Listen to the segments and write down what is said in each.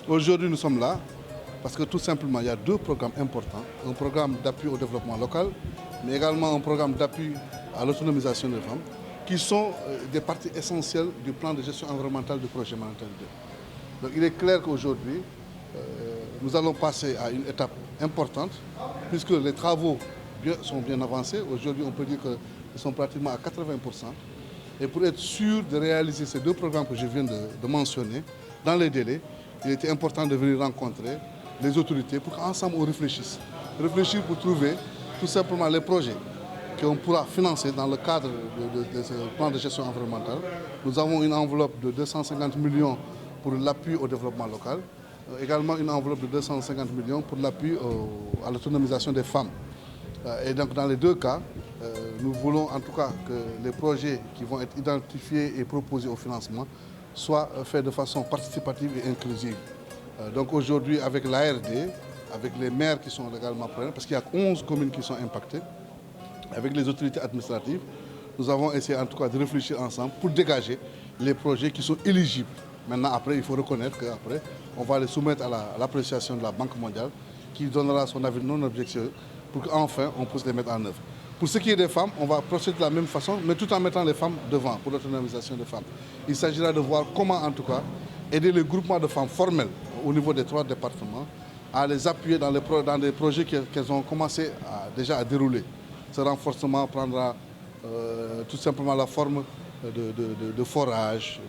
Aujourd'hui, nous sommes là parce que tout simplement, il y a deux programmes importants. Un programme d'appui au développement local, mais également un programme d'appui à l'autonomisation des femmes, qui sont des parties essentielles du plan de gestion environnementale du projet Manantali 2. Donc il est clair qu'aujourd'hui, nous allons passer à une étape importante, puisque les travaux sont bien avancés. Aujourd'hui, on peut dire qu'ils sont pratiquement à 80%. Et pour être sûr de réaliser ces deux programmes que je viens de mentionner, dans les délais, il était important de venir rencontrer les autorités pour qu'ensemble on réfléchisse. Réfléchir pour trouver tout simplement les projets qu'on pourra financer dans le cadre de ce plan de gestion environnementale. Nous avons une enveloppe de 250 millions pour l'appui au développement local, également une enveloppe de 250 millions pour l'appui à l'autonomisation des femmes. Et donc dans les deux cas, nous voulons en tout cas que les projets qui vont être identifiés et proposés au financement soient faits de façon participative et inclusive. Donc aujourd'hui avec l'ARD, avec les maires qui sont également présents, parce qu'il y a 11 communes qui sont impactées, avec les autorités administratives, nous avons essayé en tout cas de réfléchir ensemble pour dégager les projets qui sont éligibles. Maintenant, après, il faut reconnaître qu'après, on va les soumettre à l'appréciation de la Banque mondiale qui donnera son avis non objectif pour qu'enfin on puisse les mettre en œuvre. Pour ce qui est des femmes, on va procéder de la même façon, mais tout en mettant les femmes devant pour l'autonomisation des femmes. Il s'agira de voir comment en tout cas aider les groupements de femmes formels au niveau des 3 départements à les appuyer dans des projets qu'elles ont commencé déjà à dérouler. Ce renforcement prendra tout simplement la forme de forage,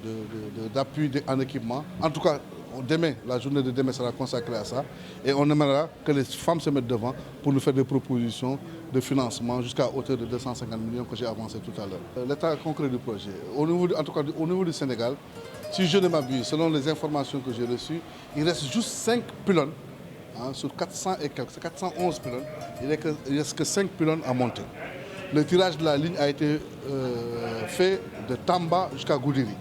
d'appui en équipement. En tout cas, demain, la journée de demain sera consacrée à ça et on aimera que les femmes se mettent devant pour nous faire des propositions de financement jusqu'à hauteur de 250 millions que j'ai avancé tout à l'heure. L'état concret du projet, en tout cas au niveau du Sénégal, si je ne m'abuse, selon les informations que j'ai reçues, il reste juste 5 pylônes sur 400 et quelques, 411 pylônes, il ne reste que 5 pylônes à monter. Le tirage de la ligne a été fait de Tamba jusqu'à Goudiri.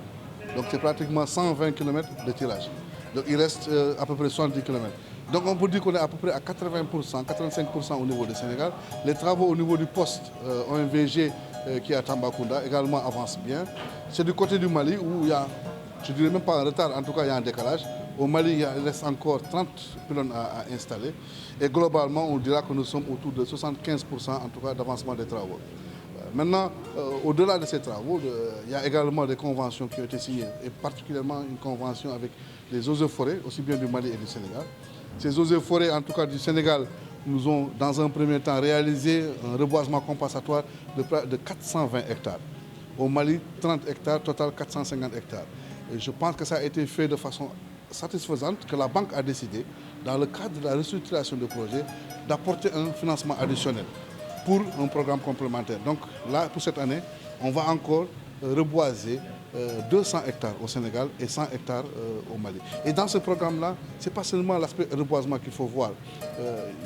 Donc c'est pratiquement 120 km de tirage. Donc il reste à peu près 70 km. Donc on peut dire qu'on est à peu près à 80%, 85% au niveau du Sénégal. Les travaux au niveau du poste OMVG qui est à Tambacounda également avancent bien. C'est du côté du Mali où il y a, je ne dirais même pas un retard, en tout cas il y a un décalage. Au Mali, il reste encore 30 pylônes à installer. Et globalement, on dira que nous sommes autour de 75% en tout cas d'avancement des travaux. Maintenant, au-delà de ces travaux, il y a également des conventions qui ont été signées, et particulièrement une convention avec les eaux et forêts, aussi bien du Mali et du Sénégal. Ces eaux et forêts, en tout cas du Sénégal, nous ont dans un premier temps réalisé un reboisement compensatoire de 420 hectares. Au Mali, 30 hectares, total 450 hectares. Et je pense que ça a été fait de façon satisfaisante, que la banque a décidé, dans le cadre de la restructuration du projet, d'apporter un financement additionnel pour un programme complémentaire. Donc là, pour cette année, on va encore reboiser 200 hectares au Sénégal et 100 hectares au Mali. Et dans ce programme-là, ce n'est pas seulement l'aspect reboisement qu'il faut voir.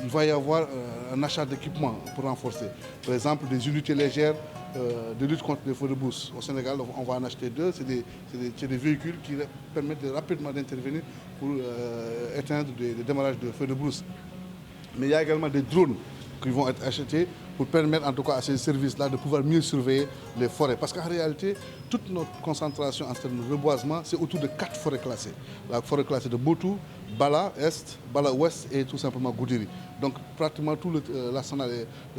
Il va y avoir un achat d'équipements pour renforcer. Par exemple, des unités légères de lutte contre les feux de brousse. Au Sénégal, on va en acheter 2. C'est des véhicules qui permettent rapidement d'intervenir pour éteindre des démarrages de feux de brousse. Mais il y a également des drones qui vont être achetés pour permettre en tout cas à ces services-là de pouvoir mieux surveiller les forêts. Parce qu'en réalité, toute notre concentration en termes de reboisement, c'est autour de 4 forêts classées. La forêt classée de Botou, Bala Est, Bala Ouest et tout simplement Goudiri. Donc pratiquement tout le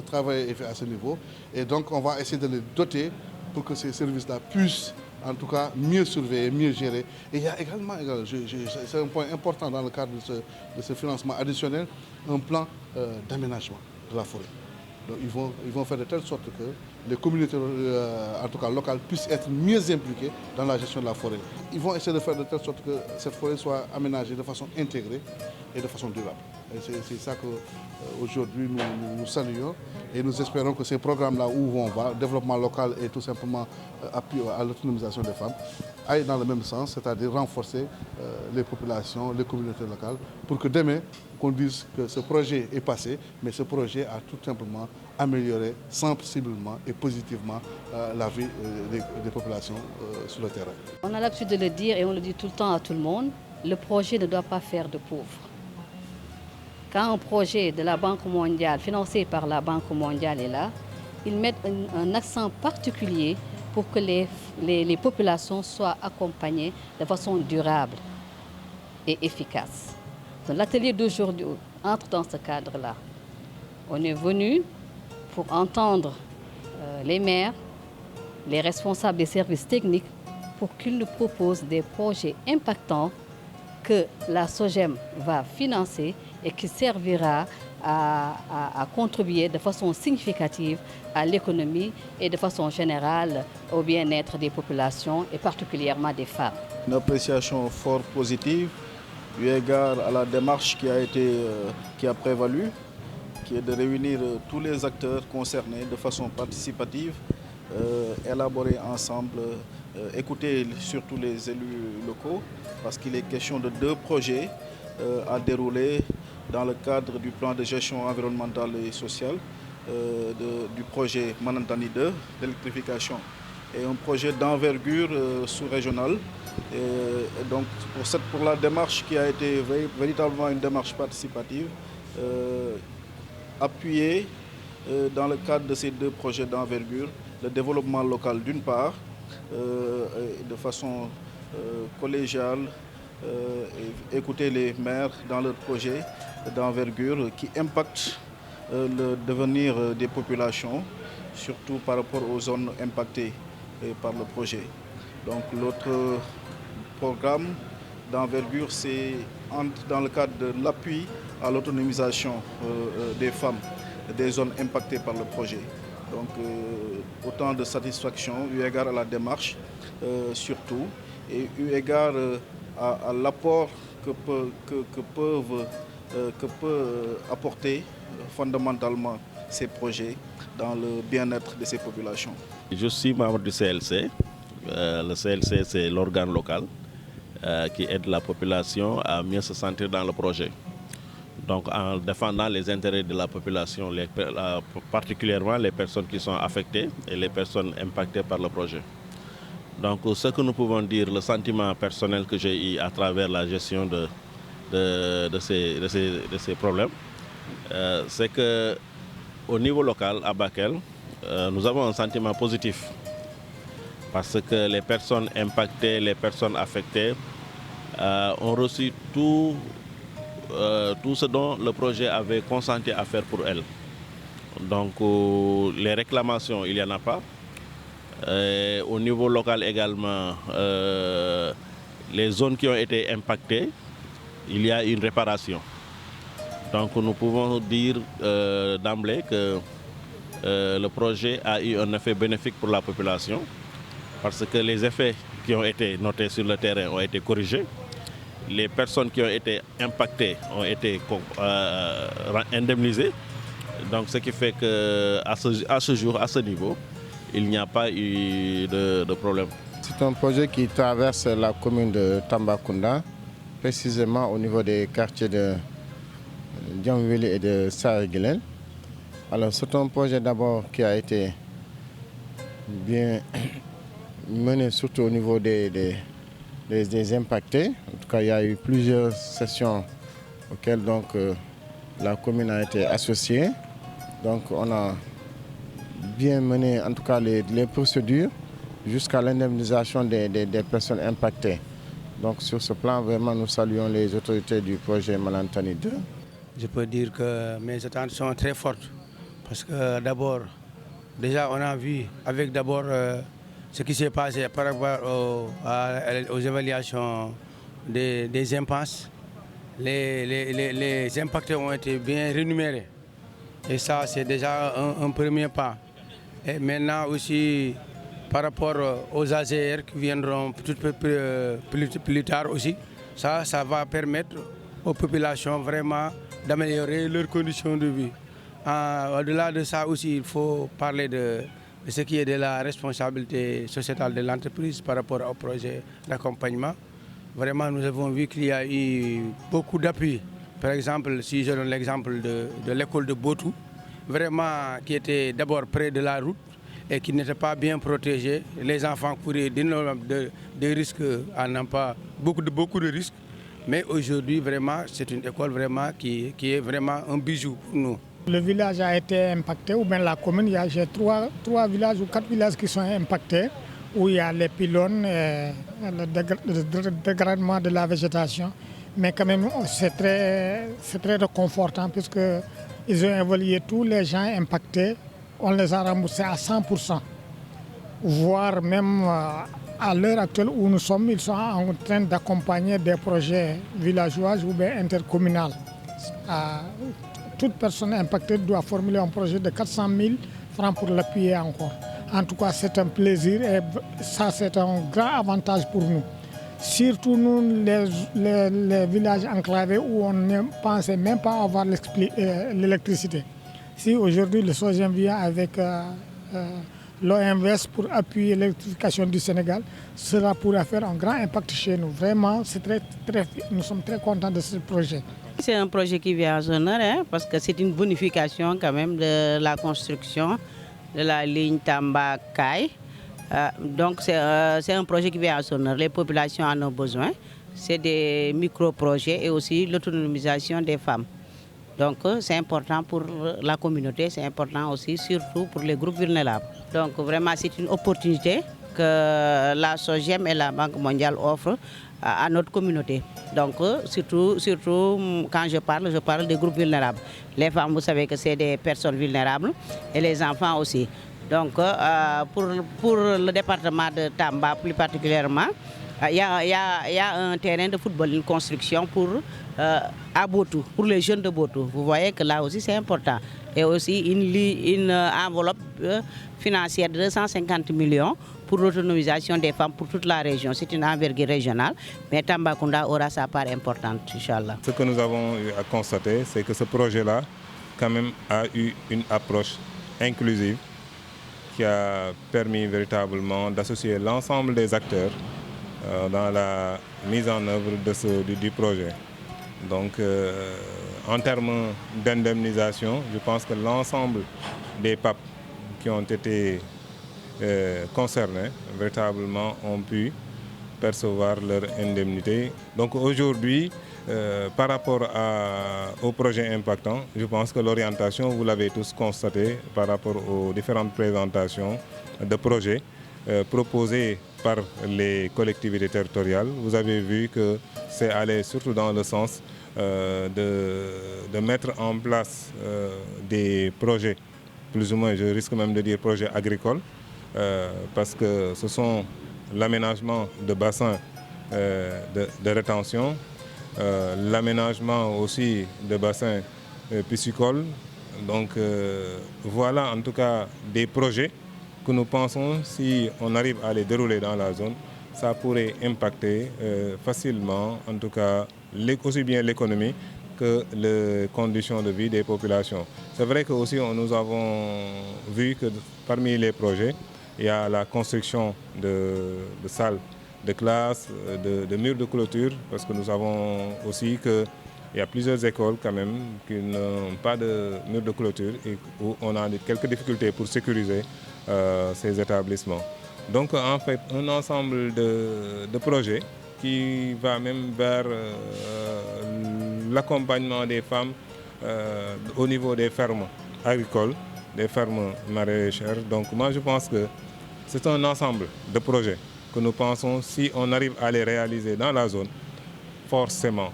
travail est fait à ce niveau. Et donc on va essayer de les doter pour que ces services-là puissent en tout cas mieux surveiller, mieux gérer. Et il y a également, c'est un point important dans le cadre de ce financement additionnel, un plan d'aménagement de la forêt. Donc ils vont faire de telle sorte que les communautés en tout cas locales puissent être mieux impliquées dans la gestion de la forêt. Ils vont essayer de faire de telle sorte que cette forêt soit aménagée de façon intégrée et de façon durable. C'est ça qu'aujourd'hui nous saluons et nous espérons que ces programmes-là où on va, développement local et tout simplement appui à l'autonomisation des femmes, aillent dans le même sens, c'est-à-dire renforcer les populations, les communautés locales, pour que demain, qu'on dise que ce projet est passé, mais ce projet a tout simplement amélioré sensiblement et positivement la vie des populations sur le terrain. On a l'habitude de le dire et on le dit tout le temps à tout le monde, le projet ne doit pas faire de pauvres. Quand un projet de la Banque mondiale, financé par la Banque mondiale est là, ils mettent un accent particulier pour que les populations soient accompagnées de façon durable. et efficace. Donc, l'atelier d'aujourd'hui entre dans ce cadre-là. On est venu pour entendre les maires, les responsables des services techniques pour qu'ils nous proposent des projets impactants que la SOGEM va financer et qui servira à contribuer de façon significative à l'économie et de façon générale au bien-être des populations et particulièrement des femmes. Une appréciation fort positive eu égard à la démarche qui a prévalu, qui est de réunir tous les acteurs concernés de façon participative, élaborer ensemble, écouter surtout les élus locaux, parce qu'il est question de 2 projets à dérouler dans le cadre du plan de gestion environnementale et sociale, du projet Manantani 2 d'électrification et un projet d'envergure sous-régionale. Et donc pour la démarche qui a été véritablement une démarche participative, appuyée dans le cadre de ces 2 projets d'envergure, le développement local d'une part, de façon collégiale, écouter les maires dans leurs projets d'envergure qui impactent le devenir des populations, surtout par rapport aux zones impactées par le projet. Donc l'autre programme d'envergure, c'est dans le cadre de l'appui à l'autonomisation des femmes des zones impactées par le projet. Donc autant de satisfaction eu égard à la démarche surtout et eu égard à l'apport que peut apporter fondamentalement ces projets dans le bien-être de ces populations. Je suis membre du CLC. Le CLC, c'est l'organe local qui aide la population à mieux se sentir dans le projet. Donc en défendant les intérêts de la population, particulièrement les personnes qui sont affectées et les personnes impactées par le projet. Donc ce que nous pouvons dire, le sentiment personnel que j'ai eu à travers la gestion de ces problèmes, c'est qu'au niveau local, à Bakel, nous avons un sentiment positif. Parce que les personnes impactées, les personnes affectées ont reçu tout ce dont le projet avait consenti à faire pour elles. Donc les réclamations, il n'y en a pas. Au niveau local également, les zones qui ont été impactées, il y a une réparation. Donc nous pouvons dire d'emblée que le projet a eu un effet bénéfique pour la population parce que les effets qui ont été notés sur le terrain ont été corrigés. Les personnes qui ont été impactées ont été indemnisées. Donc ce qui fait qu'à ce jour, à ce niveau, il n'y a pas eu de problème. C'est un projet qui traverse la commune de Tambacounda, précisément au niveau des quartiers de Djamwili et de Sariguelen. Alors c'est un projet d'abord qui a été bien mené surtout au niveau des impactés. En tout cas, il y a eu plusieurs sessions auxquelles donc, la commune a été associée. Donc on a bien mené en tout cas les procédures jusqu'à l'indemnisation des personnes impactées. Donc sur ce plan, vraiment, nous saluons les autorités du projet Manantani 2. Je peux dire que mes attentes sont très fortes parce que d'abord, déjà on a vu avec d'abord ce qui s'est passé par rapport aux évaluations des impasses. Les impactés ont été bien rémunérés et ça c'est déjà un premier pas. Et maintenant aussi par rapport aux AGR qui viendront plus tard aussi, ça va permettre aux populations vraiment d'améliorer leurs conditions de vie. Au-delà de ça aussi, il faut parler de ce qui est de la responsabilité sociétale de l'entreprise par rapport au projet d'accompagnement. Vraiment, nous avons vu qu'il y a eu beaucoup d'appui. Par exemple, si je donne l'exemple de l'école de Botou, vraiment qui était d'abord près de la route et qui n'était pas bien protégée. Les enfants couraient des risques, en n'ont pas beaucoup de risques. Mais aujourd'hui, vraiment, c'est une école vraiment qui est vraiment un bijou pour nous. Le village a été impacté, ou bien la commune, il y a trois villages ou 4 villages qui sont impactés, où il y a les pylônes, le dégradement de la végétation. Mais quand même, c'est très réconfortant puisqu'ils ont évalué tous les gens impactés, on les a remboursés à 100%. Voire même à l'heure actuelle où nous sommes, ils sont en train d'accompagner des projets villageois ou bien intercommunaux. Toute personne impactée doit formuler un projet de 400 000 francs pour l'appuyer encore. En tout cas, c'est un plaisir et ça, c'est un grand avantage pour nous. Surtout nous, les villages enclavés où on ne pensait même pas avoir l'électricité. Si aujourd'hui le SOGEM vient avec l'OMVS pour appuyer l'électrification du Sénégal, cela pourra faire un grand impact chez nous. Vraiment, nous sommes très contents de ce projet. C'est un projet qui vient à son heure, parce que c'est une bonification quand même de la construction de la ligne Tamba-Kaye. Donc c'est un projet qui vient à son heure. Les populations en ont besoin. C'est des micro-projets et aussi l'autonomisation des femmes. Donc c'est important pour la communauté, c'est important aussi surtout pour les groupes vulnérables. Donc vraiment c'est une opportunité que la SOGEM et la Banque mondiale offrent à notre communauté. Donc surtout quand je parle des groupes vulnérables. Les femmes, vous savez que c'est des personnes vulnérables et les enfants aussi. Donc pour le département de Tamba plus particulièrement, il y a un terrain de football, une construction à Botou, pour les jeunes de Botou. Vous voyez que là aussi c'est important. Et aussi une enveloppe financière de 250 millions pour l'autonomisation des femmes pour toute la région. C'est une envergure régionale, mais Tambacounda aura sa part importante, Inch'Allah. Ce que nous avons eu à constater, c'est que ce projet-là, quand même, a eu une approche inclusive qui a permis véritablement d'associer l'ensemble des acteurs dans la mise en œuvre du projet. Donc, en termes d'indemnisation, je pense que l'ensemble des PAP qui ont été concernés, véritablement, ont pu percevoir leur indemnité. Donc aujourd'hui, par rapport au projet impactant, je pense que l'orientation, vous l'avez tous constaté par rapport aux différentes présentations de projets proposés par les collectivités territoriales. Vous avez vu que c'est allé surtout dans le sens de mettre en place des projets, plus ou moins, je risque même de dire projets agricoles, parce que ce sont l'aménagement de bassins de rétention, l'aménagement aussi de bassins piscicoles. Donc voilà en tout cas des projets que nous pensons, si on arrive à les dérouler dans la zone, ça pourrait impacter facilement, en tout cas, aussi bien l'économie que les conditions de vie des populations. C'est vrai que aussi nous avons vu que parmi les projets, il y a la construction de salles de classe, de murs de clôture, parce que nous savons aussi qu'il y a plusieurs écoles quand même qui n'ont pas de murs de clôture et où on a quelques difficultés pour sécuriser ces établissements. Donc en fait, un ensemble de projets qui va même vers l'accompagnement des femmes au niveau des fermes agricoles, des fermes maraîchères. Donc moi je pense que c'est un ensemble de projets que nous pensons, si on arrive à les réaliser dans la zone, forcément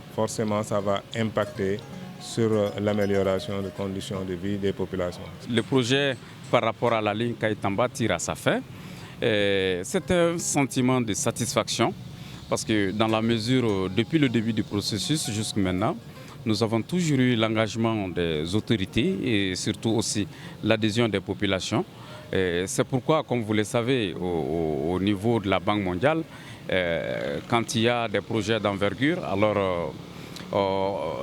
ça va impacter sur l'amélioration des conditions de vie des populations. Le projet par rapport à la ligne Kaye-Tamba tire à sa fin. C'est un sentiment de satisfaction parce que dans la mesure, depuis le début du processus jusqu'à maintenant, nous avons toujours eu l'engagement des autorités et surtout aussi l'adhésion des populations. C'est pourquoi, comme vous le savez, au niveau de la Banque mondiale, quand il y a des projets d'envergure, alors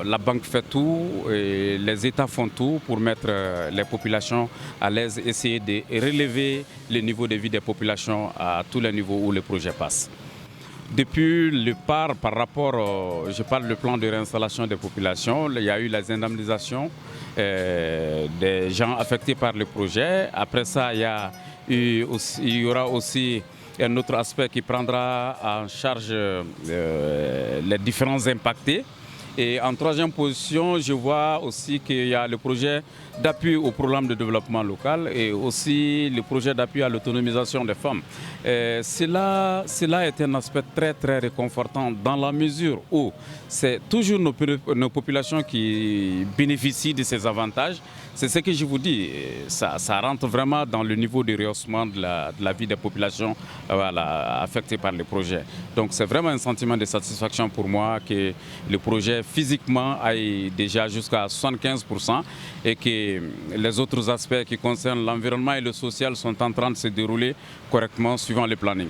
la banque fait tout et les États font tout pour mettre les populations à l'aise, essayer de relever le niveau de vie des populations à tous les niveaux où le projet passe. Depuis le par rapport, je parle du plan de réinstallation des populations, il y a eu les indemnisations des gens affectés par le projet. Après ça, il y aura aussi un autre aspect qui prendra en charge les différents impactés. Et en troisième position, je vois aussi qu'il y a le projet d'appui au programme de développement local et aussi le projet d'appui à l'autonomisation des femmes. Cela est un aspect très très réconfortant dans la mesure où c'est toujours nos populations qui bénéficient de ces avantages. C'est ce que je vous dis, ça rentre vraiment dans le niveau de rehaussement de la vie des populations affectées par les projets. Donc c'est vraiment un sentiment de satisfaction pour moi que le projet physiquement aille déjà jusqu'à 75% et que les autres aspects qui concernent l'environnement et le social sont en train de se dérouler correctement suivant le planning.